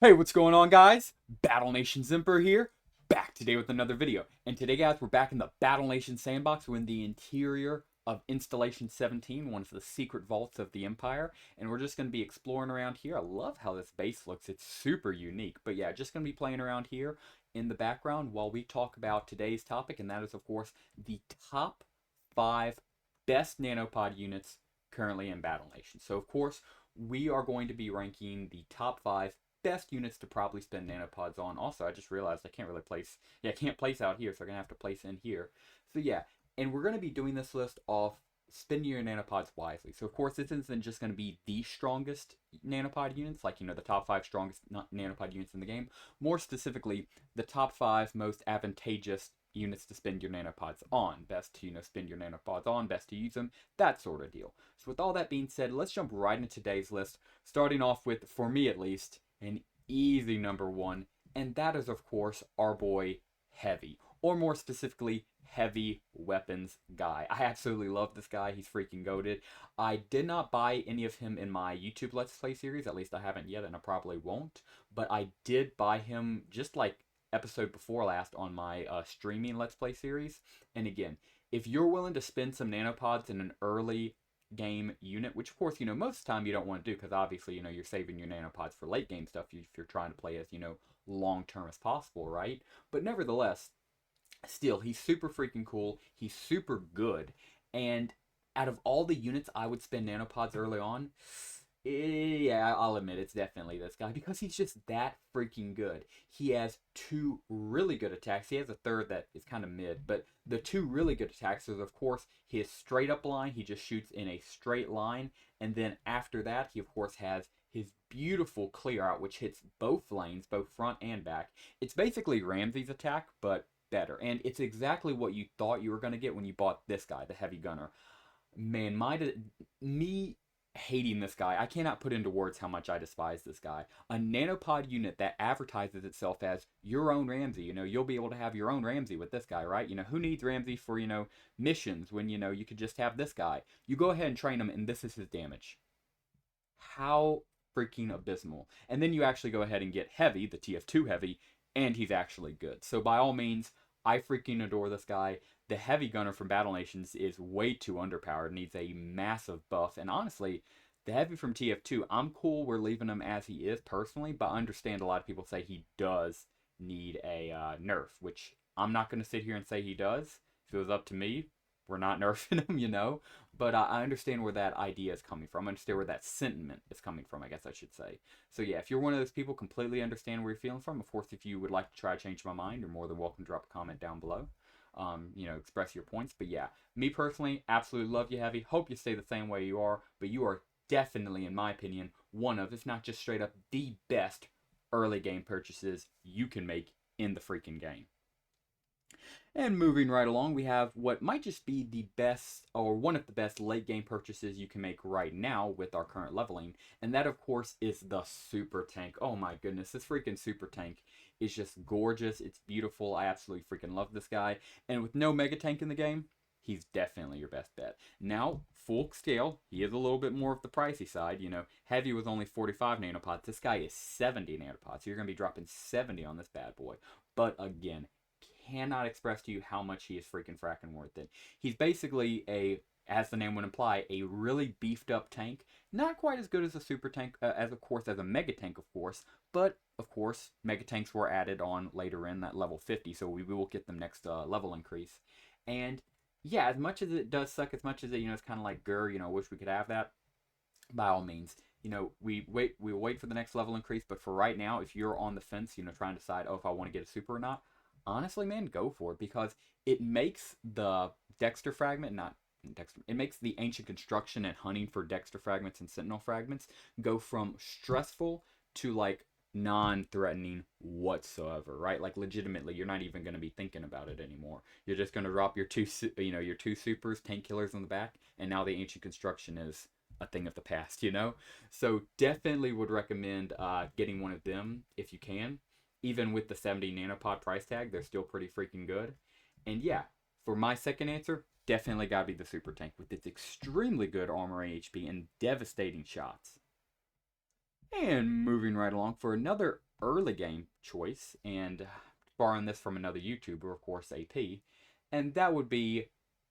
Hey, what's going on, guys? Battle Nation Zimper here, back today with another video. And today, guys, we're back in the Battle Nation sandbox. We're in the interior of Installation 17, one of the secret vaults of the Empire. And we're just going to be exploring around here. I love how this base looks. It's super unique. But yeah, just going to be playing around here in the background while we talk about today's topic. And that is, of course, the top 5 best nanopod units currently in Battle Nation. So, of course, we are going to be ranking the top 5 best units to probably spend nanopods on. Also, I just realized I can't really place, I can't place out here, so I'm going to have to place in here. So yeah, and we're going to be doing this list of spending your nanopods wisely. So of course, this isn't just going to be the strongest nanopod units, like, the top 5 strongest nanopod units in the game. More specifically, the top 5 most advantageous units to spend your nanopods on. Best to, spend your nanopods on, best to use them, that sort of deal. So with all that being said, let's jump right into today's list, starting off with, for me at least, an easy number 1, and that is, of course, our boy Heavy, or more specifically, Heavy Weapons Guy. I absolutely love this guy. He's freaking goated. I did not buy any of him in my YouTube Let's Play series, at least I haven't yet, and I probably won't, but I did buy him just like episode before last on my streaming Let's Play series. And again, if you're willing to spend some nanopods in an early game unit, which of course, most of the time you don't want to do, because obviously, you're saving your nanopods for late game stuff if you're trying to play as, long term as possible, right? But nevertheless, still, he's super freaking cool. He's super good. And out of all the units I would spend nanopods early on, yeah, I'll admit it's definitely this guy, because he's just that freaking good. He has 2 really good attacks. He has a third that is kind of mid, but the 2 really good attacks is, of course, his straight up line. He just shoots in a straight line, and then after that, he of course has his beautiful clear out, which hits both lanes, both front and back. It's basically Ramsey's attack, but better, and it's exactly what you thought you were going to get when you bought this guy, the Heavy Gunner. Man, me hating this guy, I cannot put into words how much I despise this guy. A nanopod unit that advertises itself as your own Ramsey. You'll be able to have your own Ramsey with this guy, right? Who needs Ramsey for, missions when, you could just have this guy? You go ahead and train him, and this is his damage. How freaking abysmal. And then you actually go ahead and get Heavy, the TF2 Heavy, and he's actually good. So by all means, I freaking adore this guy. The Heavy Gunner from Battle Nations is way too underpowered, needs a massive buff, and honestly, the Heavy from TF2, I'm cool we're leaving him as he is personally, but I understand a lot of people say he does need a nerf, which I'm not going to sit here and say he does. If it was up to me, we're not nerfing him, but I understand where that idea is coming from. I understand where that sentiment is coming from, I guess I should say. So yeah, if you're one of those people, completely understand where you're feeling from. Of course, if you would like to try to change my mind, you're more than welcome to drop a comment down below. Express your points. But yeah, me personally, absolutely love you, Heavy. Hope you stay the same way you are, but you are definitely, in my opinion, one of, if not just straight up, the best early game purchases you can make in the freaking game. And moving right along, we have what might just be the best, or one of the best late game purchases you can make right now with our current leveling. And that, of course, is the Super Tank. Oh my goodness, this freaking Super Tank is just gorgeous. It's beautiful. I absolutely freaking love this guy. And with no Mega Tank in the game, he's definitely your best bet. Now, full scale, he is a little bit more of the pricey side. Heavy was only 45 nanopods. This guy is 70 nanopods. So you're going to be dropping 70 on this bad boy. But again, cannot express to you how much he is freaking fracking worth it. He's basically as the name would imply, a really beefed up tank. Not quite as good as a super tank, as a mega tank, of course. But of course, mega tanks were added on later in that level 50, so we will get them next level increase. And yeah, as much as it does suck, as much as it, it's kind of like grr, wish we could have that. By all means, we'll wait for the next level increase. But for right now, if you're on the fence, trying to decide, oh, if I want to get a super or not, honestly, man, go for it, because it makes the Dexter fragment, it makes the ancient construction and hunting for Dexter fragments and Sentinel fragments go from stressful to like non-threatening whatsoever, right? Like legitimately, you're not even going to be thinking about it anymore. You're just going to drop your two supers, tank killers in the back, and now the ancient construction is a thing of the past, So definitely would recommend getting one of them if you can. Even with the 70 nanopod price tag, they're still pretty freaking good. And yeah, for my second answer, definitely gotta be the Super Tank with its extremely good armor and HP and devastating shots. And moving right along for another early game choice, and borrowing this from another YouTuber, of course, AP, and that would be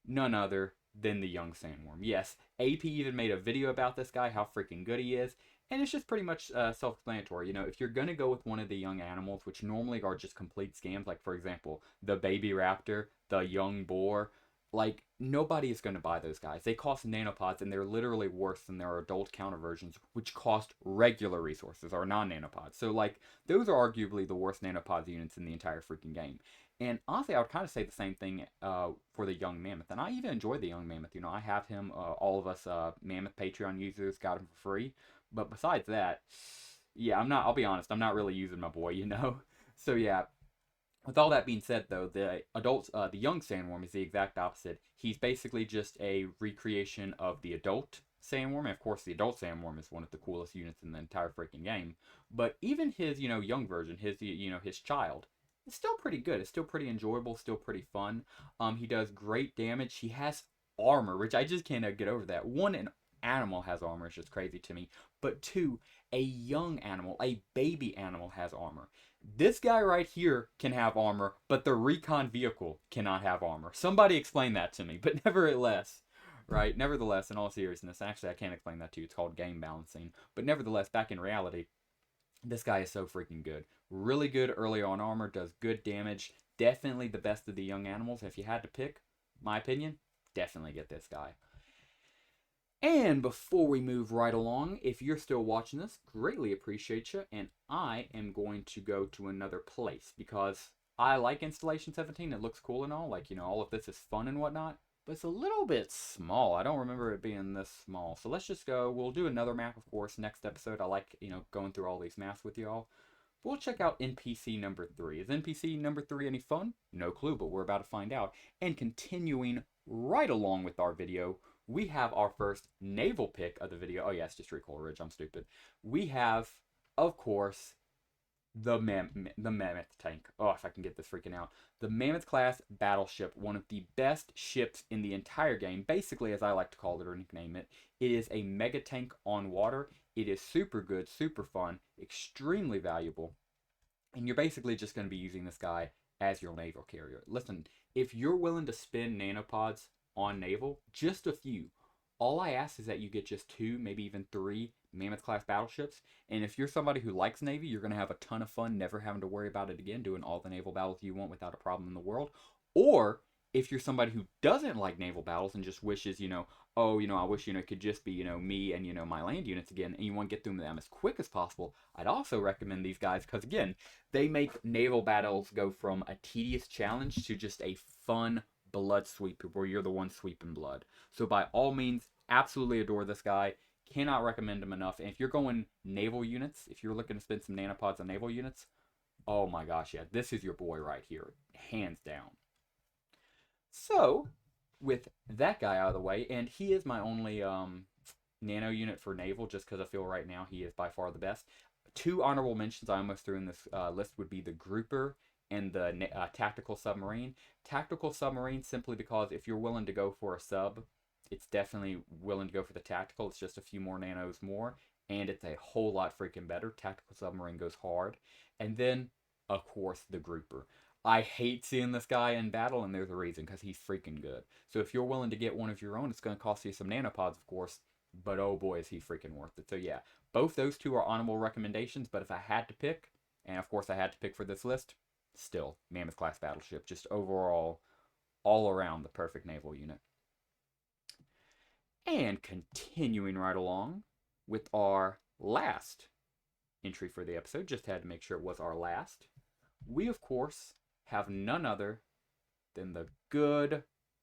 none other than the young Sandworm. Yes, AP even made a video about this guy, how freaking good he is, and it's just pretty much self-explanatory. You know, if you're going to go with one of the young animals, which normally are just complete scams, like, for example, the baby raptor, the young boar, like, nobody is going to buy those guys. They cost nanopods, and they're literally worse than their adult counter versions, which cost regular resources, or non-nanopods. So, like, those are arguably the worst nanopods units in the entire freaking game. And honestly, I would kind of say the same thing for the young mammoth. And I even enjoy the young mammoth. You know, I have him, all of us mammoth Patreon users got him for free. But besides that, yeah, I'll be honest, I'm not really using my boy, you know? So, yeah, with all that being said, though, the young Sandworm is the exact opposite. He's basically just a recreation of the adult Sandworm. And of course, the adult Sandworm is one of the coolest units in the entire freaking game. But even his, young version, his child, is still pretty good. It's still pretty enjoyable, still pretty fun. He does great damage. He has armor, which I just can't get over that. One, an animal has armor, it's just crazy to me. But two, a young animal, a baby animal has armor. This guy right here can have armor, but the recon vehicle cannot have armor. Somebody explain that to me, but nevertheless, right? Nevertheless, in all seriousness, actually I can't explain that to you. It's called game balancing. But nevertheless, back in reality, this guy is so freaking good. Really good early on armor, does good damage. Definitely the best of the young animals. If you had to pick, my opinion, definitely get this guy. And before we move right along, if you're still watching this, greatly appreciate you. And I am going to go to another place because I like Installation 17. It looks cool and all. Like, all of this is fun and whatnot. But it's a little bit small. I don't remember it being this small. So let's just go. We'll do another map, of course, next episode. I like, going through all these maps with y'all. We'll check out NPC number 3. Is NPC number 3 any fun? No clue, but we're about to find out. And continuing right along with our video, we have our first naval pick of the video. Oh, yeah, it's just Recoil Ridge. I'm stupid. We have, of course, the Mammoth tank. Oh, if I can get this freaking out. The Mammoth class battleship, one of the best ships in the entire game. Basically, as I like to call it or nickname it, it is a mega tank on water. It is super good, super fun, extremely valuable. And you're basically just going to be using this guy as your naval carrier. Listen, if you're willing to spend nanopods on naval, just a few. All I ask is that you get just 2, maybe even 3 Mammoth class battleships. And if you're somebody who likes Navy, you're going to have a ton of fun never having to worry about it again, doing all the naval battles you want without a problem in the world. Or if you're somebody who doesn't like naval battles and just wishes, oh, I wish, it could just be, me and, my land units again, and you want to get through them as quick as possible, I'd also recommend these guys because, again, they make naval battles go from a tedious challenge to just a fun blood sweep where you're the one sweeping blood. So by all means, absolutely adore this guy. Cannot recommend him enough. And if you're going naval units, if you're looking to spend some nanopods on naval units, oh my gosh, yeah, this is your boy right here, hands down. So, with that guy out of the way, and he is my only nano unit for naval, just because I feel right now he is by far the best. 2 honorable mentions I almost threw in this list would be the grouper and the tactical submarine. Tactical submarine simply because if you're willing to go for a sub, it's definitely willing to go for the tactical. It's just a few more nanos more, and it's a whole lot freaking better. Tactical submarine goes hard. And then, of course, the grouper. I hate seeing this guy in battle, and there's a reason, because he's freaking good. So if you're willing to get one of your own, it's going to cost you some nanopods, of course, but oh boy, is he freaking worth it. So yeah, both those 2 are honorable recommendations, but if I had to pick, and of course I had to pick for this list, still, Mammoth class battleship, just overall, all around the perfect naval unit. And continuing right along with our last entry for the episode, just had to make sure it was our last, we of course have none other than the good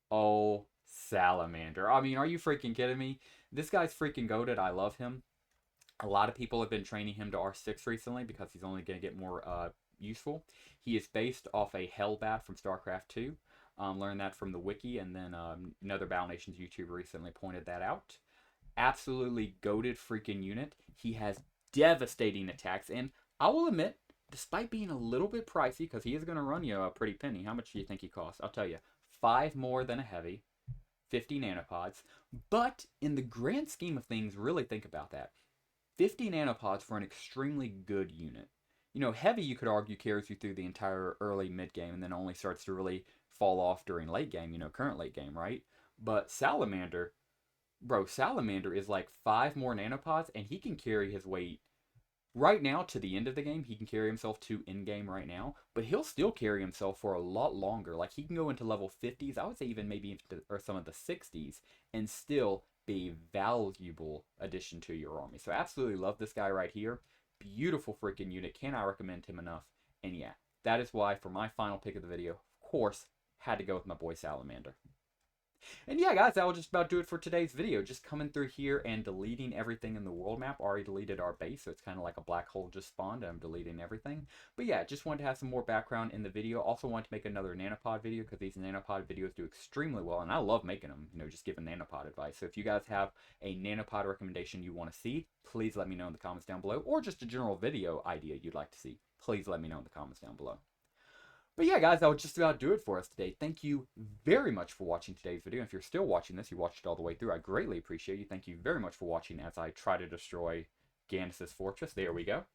old Salamander. I mean, are you freaking kidding me? This guy's freaking goated. I love him. A lot of people have been training him to R6 recently because he's only going to get more useful. He is based off a Hellbat from StarCraft 2. Learned that from the wiki, and then another Battle Nations YouTuber recently pointed that out. Absolutely goated freaking unit. He has devastating attacks, and I will admit, despite being a little bit pricey, because he is going to run you a pretty penny, how much do you think he costs? I'll tell you, 5 more than a heavy, 50 nanopods, but in the grand scheme of things, really think about that. 50 nanopods for an extremely good unit. You know, Heavy, you could argue, carries you through the entire early mid game and then only starts to really fall off during late game, you know, current late game, right? But Salamander, bro, Salamander is like 5 more nanopods and he can carry his weight right now to the end of the game. He can carry himself to in game right now, but he'll still carry himself for a lot longer. Like he can go into level 50s, I would say even maybe into, or some of the 60s, and still be a valuable addition to your army. So absolutely love this guy right here. Beautiful freaking unit. Cannot recommend him enough. And yeah, that is why for my final pick of the video, of course, had to go with my boy Salamander. And yeah, guys, that will just about do it for today's video. Just coming through here and deleting everything in the world map. Already deleted our base, so it's kind of like a black hole just spawned. I'm deleting everything. But yeah, just wanted to have some more background in the video. Also wanted to make another nanopod video because these nanopod videos do extremely well, and I love making them, you know, just giving nanopod advice. So if you guys have a nanopod recommendation you want to see, please let me know in the comments down below, or just a general video idea you'd like to see. Please let me know in the comments down below. But yeah, guys, that would just about do it for us today. Thank you very much for watching today's video. If you're still watching this, you watched it all the way through, I greatly appreciate you. Thank you very much for watching as I try to destroy Gandis' fortress. There we go.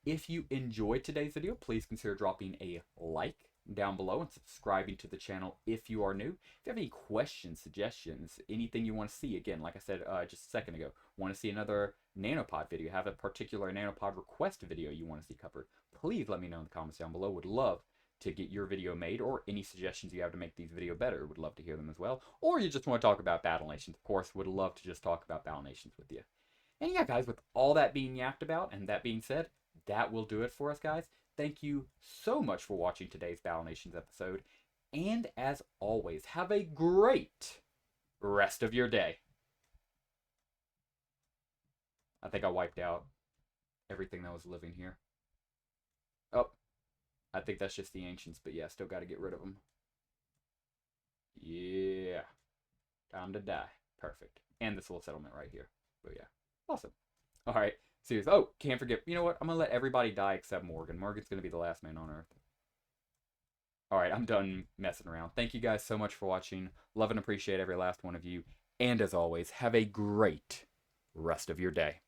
If you enjoyed today's video, please consider dropping a like down below and subscribing to the channel if you are new. If you have any questions, suggestions, anything you want to see, again, like I said just a second ago, want to see another nanopod video, have a particular nanopod request video you want to see covered, please let me know in the comments down below. Would love to get your video made, or any suggestions you have to make these video better. Would love to hear them as well. Or you just want to talk about Battle Nations, of course, would love to just talk about Battle Nations with you. And yeah, guys, with all that being yapped about and that being said, that will do it for us, guys. Thank you so much for watching today's Battle Nations episode. And as always, have a great rest of your day. I think I wiped out everything that was living here. Oh, I think that's just the ancients, but yeah, still got to get rid of them. Yeah. Time to die. Perfect. And this little settlement right here. But yeah. Awesome. Alright. Serious. Oh, can't forget. You know what? I'm going to let everybody die except Morgan. Morgan's going to be the last man on Earth. Alright, I'm done messing around. Thank you guys so much for watching. Love and appreciate every last one of you. And as always, have a great rest of your day.